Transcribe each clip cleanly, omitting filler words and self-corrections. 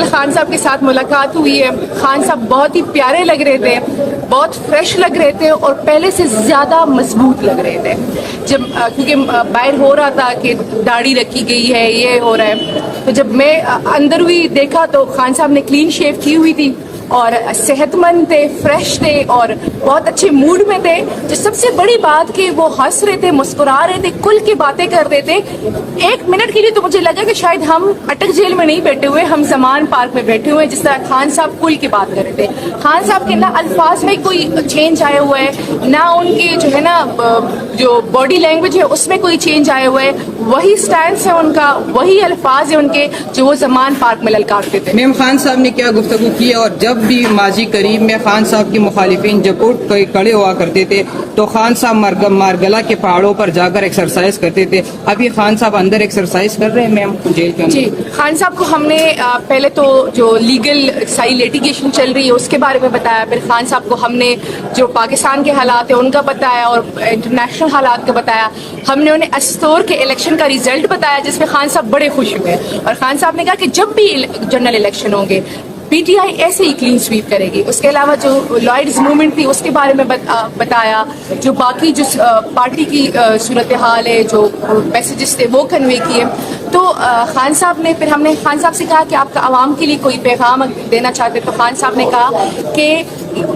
खान साहब के साथ मुलाकात हुई है। खान साहब बहुत ही प्यारे लग रहे थे, बहुत फ्रेश लग रहे थे और पहले से ज़्यादा मजबूत लग रहे थे। जब क्योंकि बाहर हो रहा था कि दाढ़ी रखी गई है, ये हो रहा है, तो जब मैं अंदर हुई देखा तो खान साहब ने क्लीन शेव की हुई थी और सेहतमंद थे, फ्रेश थे और बहुत अच्छे मूड में थे। जो सबसे बड़ी बात कि वो हंस रहे थे, मुस्कुरा रहे थे, खुल के बातें कर रहे थे। एक मिनट के लिए तो मुझे लगा कि शायद हम अटक जेल में नहीं बैठे हुए, हम ज़मान पार्क में बैठे हुए हैं, जिस तरह खान साहब खुल के बात कर रहे थे। खान साहब के ना अल्फाज में कोई चेंज आया हुआ है, ना उनके जो है ना जो बॉडी लैंग्वेज है उसमें कोई चेंज आया हुआ है, वही स्टैंस है उनका, वही अल्फाज है उनके जो वो ज़मान पार्क में ललकारते थे। मैम खान साहब ने क्या गुफ्तगू की और जब भी माजी करीब में खान साहब के मुखालिफिन जब उठ कर खड़े हुआ करते थे तो खान साहब मारगला के पहाड़ों पर जाकर एक्सरसाइज करते थे। अभी खान साहब अंदर एक्सरसाइज कर रहे हैं मैम जेल के अंदर। जी, खान साहब को हमने पहले तो जो लीगल सारी लिटिगेशन चल रही है उसके बारे में बताया, फिर खान साहब को हमने जो पाकिस्तान के हालात है उनका बताया और इंटरनेशनल हालात का बताया। हमने उन्हें अस्तोर के इलेक्शन का रिजल्ट बताया जिसमें खान साहब बड़े खुश हुए और खान साहब ने कहा कि जब भी जनरल इलेक्शन होंगे पीटीआई ऐसे ही क्लीन स्वीप करेगी। उसके अलावा जो लॉयड्स मूवमेंट थी उसके बारे में बताया, जो बाकी जो पार्टी की सूरत हाल है, जो मैसेजेस थे वो कन्वे किए। तो खान साहब ने, फिर हमने खान साहब से कहा कि आपका आवाम के लिए कोई पैगाम देना चाहते, तो खान साहब ने कहा कि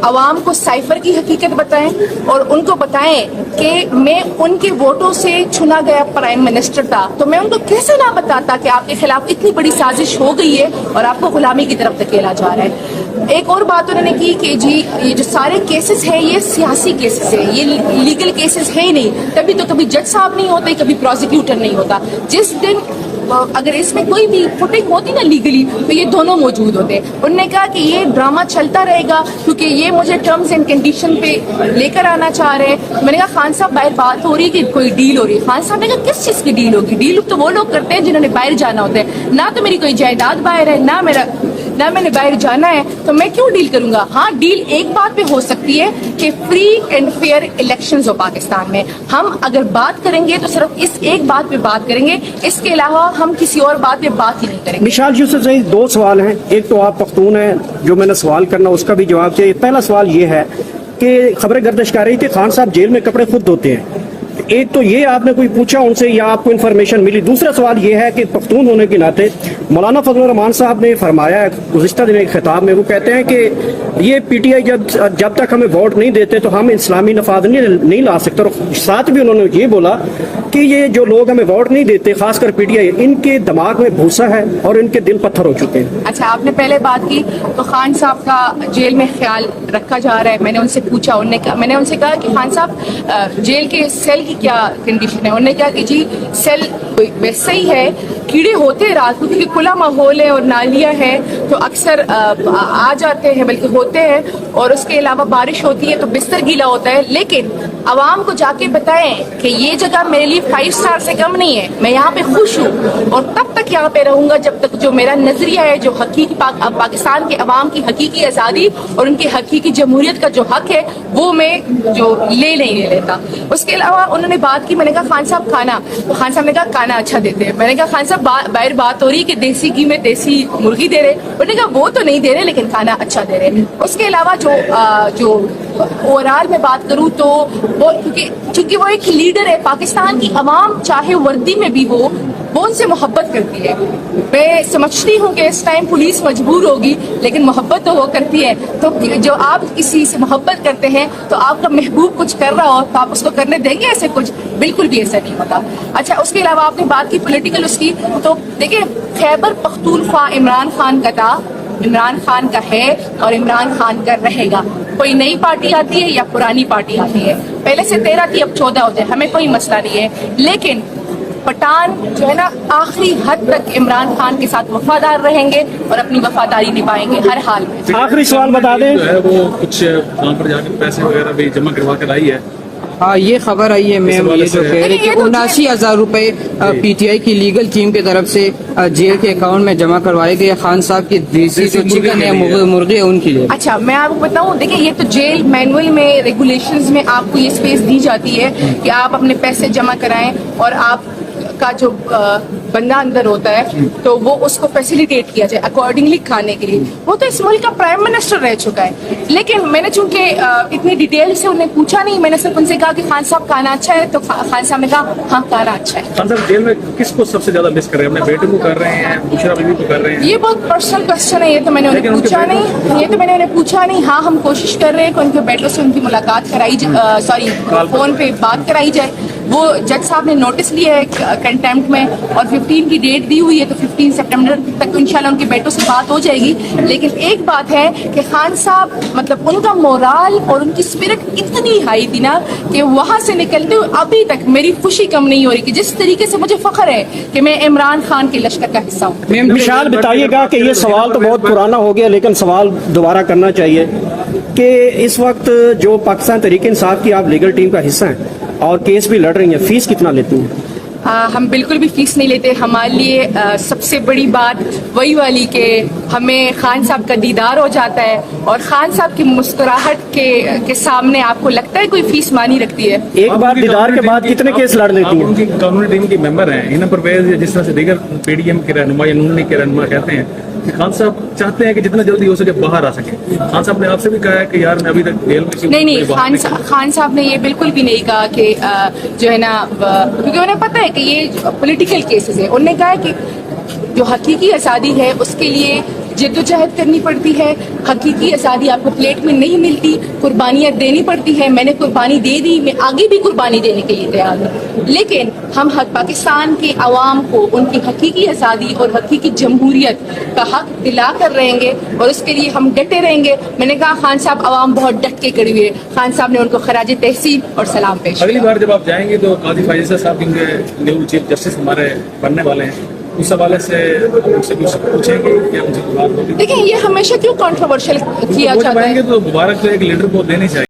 आवाम को साइफर की हकीकत बताएं और उनको बताएं कि मैं उनके वोटों से चुना गया प्राइम मिनिस्टर था, तो मैं उनको कैसे ना बताता कि आपके खिलाफ इतनी बड़ी साजिश हो गई है और आपको गुलामी की तरफ धकेला जा रहा है। एक और बात उन्होंने की कि जी ये जो सारे केसेस हैं ये सियासी केसेस हैं, ये लीगल केसेस है ही नहीं, तभी तो कभी जज साहब नहीं होते, कभी प्रोसिक्यूटर नहीं होता। जिस दिन अगर इसमें कोई भी फुटिंग होती ना लीगली तो ये दोनों मौजूद होते। उन्होंने कहा कि ये ड्रामा चलता रहेगा क्योंकि ये मुझे टर्म्स एंड कंडीशन पे लेकर आना चाह रहे हैं। मैंने कहा खान साहब बाहर बात हो रही है कि कोई डील हो रही है। खान साहब ने कहा किस चीज़ की डील होगी? डील तो वो लोग करते हैं जिन्होंने बाहर जाना होता है, ना तो मेरी कोई जायदाद बाहर है, ना मैंने बाहर जाना है, तो मैं क्यों डील करूंगा? हाँ, डील एक बात पे हो सकती है कि फ्री एंड फेयर इलेक्शंस हो पाकिस्तान में। हम अगर बात करेंगे तो सिर्फ इस एक बात पे बात करेंगे, इसके अलावा हम किसी और बात पे बात ही नहीं करेंगे। मिसाल यूसुफ सही, दो सवाल हैं। एक तो आप पख्तून हैं, जो मैंने सवाल करना उसका भी जवाब चाहिए। पहला सवाल ये है कि खबरें गर्दिश कर रही थी खान साहब जेल में कपड़े खुद धोते हैं। एक तो ये आपने कोई पूछा उनसे या आपको इन्फॉर्मेशन मिली? दूसरा सवाल ये है कि पख्तून होने के नाते मौलाना फजलुर रहमान साहब ने फरमाया है गुज़िश्ता दिन एक खिताब में, वो कहते हैं कि ये पीटीआई जब तक हमें वोट नहीं देते तो हम इस्लामी नफाद नहीं ला सकते। और साथ भी उन्होंने ये बोला कि ये जो लोग हमें वोट नहीं देते, खासकर पीटीआई, इनके दिमाग में भूसा है और इनके दिल पत्थर हो चुके हैं। अच्छा, आपने पहले बात की तो खान साहब का जेल में ख्याल रखा जा रहा है। मैंने उनसे पूछा, मैंने उनसे कहा कि खान साहब जेल के सेल की क्या कंडीशन है? उन्होंने कहा कि जी सेल वैसे ही है, कीड़े होते हैं रात को क्योंकि खुला माहौल है और नालियाँ है तो अक्सर आ जाते हैं, बल्कि होते हैं, और उसके अलावा बारिश होती है तो बिस्तर गीला होता है। लेकिन आवाम को जाके बताएं कि ये जगह मेरे लिए 5 स्टार से कम नहीं है, मैं यहाँ पे खुश हूँ और तब तक यहाँ पे रहूंगा जब तक जो मेरा नजरिया है, जो हकीकी पाकिस्तान के अवाम की हकीकी आज़ादी और उनकी हकीकी जमहूरियत का जो हक है वो मैं जो ले लेता। उसके अलावा उन्होंने बात की, मैंने कहा खान साहब खाना, तो खान साहब ने कहा खाना अच्छा देते हैं। मैंने कहा खान साहब बाहर बात हो रही है कि देसी घी में देसी मुर्गी दे रहे, उन्होंने कहा वो तो नहीं दे रहे लेकिन खाना अच्छा दे रहे। उसके अलावा जो ओवरऑल में बात करूं तो वो क्योंकि वो एक लीडर है, पाकिस्तान की अवाम चाहे वर्दी में भी वो उनसे मोहब्बत करती है। मैं समझती हूँ कि इस टाइम पुलिस मजबूर होगी लेकिन मोहब्बत तो वो करती है। तो जो आप किसी से मोहब्बत करते हैं तो आपका महबूब कुछ कर रहा हो तो आप उसको करने देंगे ऐसे? कुछ बिल्कुल भी ऐसा नहीं होता। अच्छा, उसके अलावा आपने बात की पॉलिटिकल उसकी, तो देखिए खैबर पख्तूनख्वा इमरान खान का था, इमरान खान का है और इमरान खान का रहेगा। कोई नई पार्टी आती है या पुरानी पार्टी आती है, पहले से 13 थी अब 14 हो जाए, हमें कोई मसला नहीं है। लेकिन पठान जो है ना आखिरी हद तक इमरान खान के साथ वफादार रहेंगे और अपनी वफादारी निभाएंगे हर हाल में। आखिरी सवाल बता दें, जो है वो कुछ वहाँ पर जाकर पैसे वगैरह भी जमा करवा कर आई है। हाँ, ये खबर आई है मैम, ये जो कह रहे कि 79,000 रुपए पीटीआई की लीगल टीम की तरफ से जेल के अकाउंट में जमा करवाए गए खान साहब की देसी जो चिकन है, मुर्गे है, उनके लिए। अच्छा, मैं आपको बताऊं, देखिए ये तो जेल मैनुअल में, रेगुलेशंस में आपको ये स्पेस दी जाती है कि आप अपने पैसे जमा कराएं और आपका जो बंदा अंदर होता है तो वो उसको फैसिलिटेट किया जाए अकॉर्डिंगली खाने के लिए। वो तो इस मुल्क का प्राइम मिनिस्टर रह चुका है। लेकिन मैंने चूंकि इतनी डिटेल से उन्हें पूछा नहीं, मैंने सिर्फ उनसे कहा कि खान साहब खाना अच्छा है, तो खान साहब ने कहा हाँ खाना अच्छा है। खान साहब जेल में किसको सबसे ज्यादा मिस कर रहे हैं? अपने बेटे को कर रहे हैं, दूसरा बीवी को कर रहे हैं? ये बहुत पर्सनल क्वेश्चन है, ये तो मैंने उन्हें पूछा नहीं, ये तो मैंने उन्हें पूछा नहीं। हाँ, हम कोशिश कर रहे हैं कि उनके बेटों से उनकी मुलाकात कराई, सॉरी फोन पे बात कराई जाए। वो जज साहब ने नोटिस लिया है कंटेम्प्ट में और 15 की डेट दी हुई है, तो 15 सितंबर तक इंशाल्लाह उनके बेटों से बात हो जाएगी। लेकिन एक बात है कि खान साहब मतलब उनका मोराल और उनकी स्पिरिट इतनी हाई थी ना कि वहाँ से निकलते हुए अभी तक मेरी खुशी कम नहीं हो रही कि जिस तरीके से मुझे फख्र है कि मैं इमरान खान के लश्कर का हिस्सा हूँ। विशाल बताइएगा कि ये सवाल तो बहुत पुराना हो गया, लेकिन सवाल दोबारा करना चाहिए कि इस वक्त जो पाकिस्तान तहरीक इंसाफ की आप लीगल टीम का हिस्सा हैं और केस भी लड़ रही हैं, फीस कितना लेती हैं? हम बिल्कुल भी फीस नहीं लेते। हमारे लिए सबसे बड़ी बात वही वाली कि हमें खान साहब का दीदार हो जाता है और खान साहब की मुस्कुराहट के सामने आपको लगता है कोई फीस मानी रखती है। एक बार दीदार के बाद कितने केस लड़ लेती हैं? उनकी कानूनी टीम की मेंबर हैं हिना परवेज, जिस तरह से दीगर पीडीएम के रहनुमा या नून लीग के रहनुमा कहते हैं कि खान साहब चाहते हैं कि जितना जल्दी हो सके बाहर आ सके। खान साहब ने आपसे भी कहा है कि यार मैं अभी तक जेल में क्यों नहीं, बाहर खान साहब ने ये बिल्कुल भी नहीं कहा कि जो है ना, क्योंकि उन्हें पता है कि ये पॉलिटिकल केसेस है। उन्होंने कहा है कि जो हकीकी आज़ादी है उसके लिए जद्दोजहद करनी पड़ती है, हकीकी आज़ादी आपको प्लेट में नहीं मिलती, कुर्बानियाँ देनी पड़ती है। मैंने कुर्बानी दे दी, मैं आगे भी कुर्बानी देने के लिए तैयार हूँ। लेकिन हम पाकिस्तान के अवाम को उनकी हकीकी आज़ादी और हकीकी जमहूरियत का हक दिला कर रहेंगे और उसके लिए हम डटे रहेंगे। मैंने कहा खान साहब अवाम बहुत डट के खड़ी हुई है। खान साहब ने उनको खराज तहसीन और सलाम पेश अगली किया। बार जब आप जाएंगे तो काजी फायजा साहब क्योंकि न्यू चीफ जस्टिस हमारे बनने वाले हैं, उस हवाले से उनसे कुछ पूछेंगे क्या उनसे बात होगी? देखिए, ये हमेशा क्यों कंट्रोवर्शियल किया जाता है? तो मुबारक तो एक लीडर को देनी चाहिए।